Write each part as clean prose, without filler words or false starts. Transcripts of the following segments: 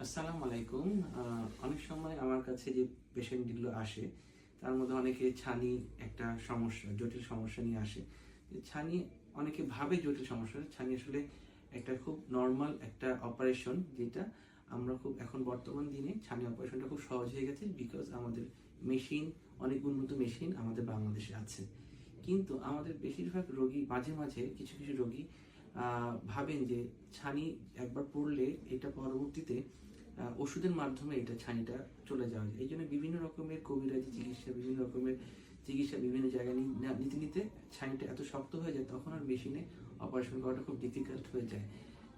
আসসালামু আলাইকুম। অনেক সময় আমার কাছে যে পেশেন্টগুলো আসে তার মধ্যে অনেকে ছানি একটা সমস্যা, জটিল সমস্যা নিয়ে আসে। যে ছানি অনেকে ভাবে জটিল সমস্যা, ছানি আসলে একটা খুব নরমাল একটা অপারেশন, যেটা আমরা খুব এখন বর্তমান দিনে ছানি অপারেশনটা খুব সহজ হয়ে গেছে বিকজ আমাদের মেশিন, অনেক উন্নত মেশিন আমাদের বাংলাদেশে আছে। কিন্তু আমাদের বেশিরভাগ রোগী মাঝে মাঝে কিছু কিছু রোগী ভাবেন যে ছানি একবার পড়লে এটা পরবর্তীতে ওষুধের মাধ্যমে এটা ছানিটা চলে যাওয়া যায়। এই জন্য বিভিন্ন রকমের কবিরাজি চিকিৎসা, বিভিন্ন রকমের চিকিৎসা বিভিন্ন জায়গায় নিতে নিতে ছানিটা এত শক্ত হয়ে যায়, তখন আর মেশিনে অপারেশন করাটা খুব ডিফিকাল্ট হয়ে যায়।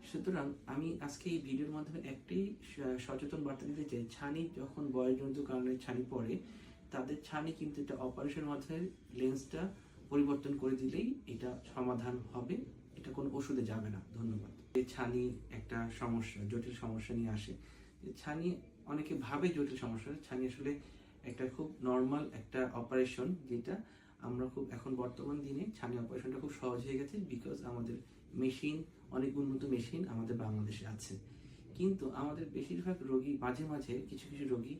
সুতরাং আমি আজকে এই ভিডিওর মাধ্যমে একটাই সচেতন বার্তা দিতে চাই, ছানি যখন বয়সজনিত কারণে ছানি পড়ে, তাদের ছানি কিন্তু এটা অপারেশনের মাধ্যমে লেন্সটা পরিবর্তন করে দিলেই এটা সমাধান হবে, এটা কোনো ওষুধে যাবে না। ধন্যবাদ। এই ছানি একটা সমস্যা, জটিল সমস্যা নিয়ে আসে। যে ছানি অনেকে ভাবে জটিল সমস্যা, ছানি আসলে একটা খুব নর্মাল একটা অপারেশন, যেটা আমরা খুব এখন বর্তমান দিনে ছানি অপারেশনটা খুব সহজ হয়ে গেছে বিকজ আমাদের মেশিন, অনেক উন্নত মেশিন আমাদের বাংলাদেশে আছে। কিন্তু আমাদের বেশিরভাগ রোগী মাঝে মাঝে কিছু কিছু রোগী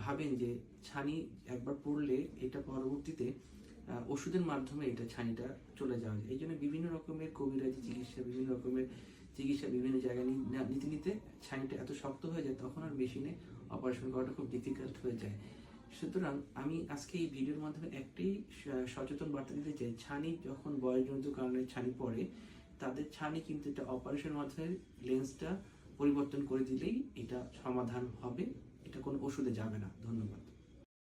ভাবেন যে ছানি একবার পড়লে এটা পরবর্তীতে ওষুধের মাধ্যমে এটা ছানিটা চলে যাওয়া যায়। এই জন্য বিভিন্ন রকমের কবিরাজি চিকিৎসা, বিভিন্ন রকমের চিকিৎসা বিভিন্ন জায়গায় নিতে নিতে ছানিটা এত শক্ত হয়ে যায়, তখন আর মেশিনে অপারেশন করাটা খুব ডিফিকাল্ট হয়ে যায়। সুতরাং আমি আজকে এই ভিডিওর মাধ্যমে একটাই সচেতন বার্তা দিতে চাই, ছানি যখন বয়সজনিত কারণে ছানি পড়ে, তাদের ছানি কিন্তু এটা অপারেশনের মাধ্যমে লেন্সটা পরিবর্তন করে দিলেই এটা সমাধান হবে, এটা কোনো ওষুধে যাবে না। ধন্যবাদ।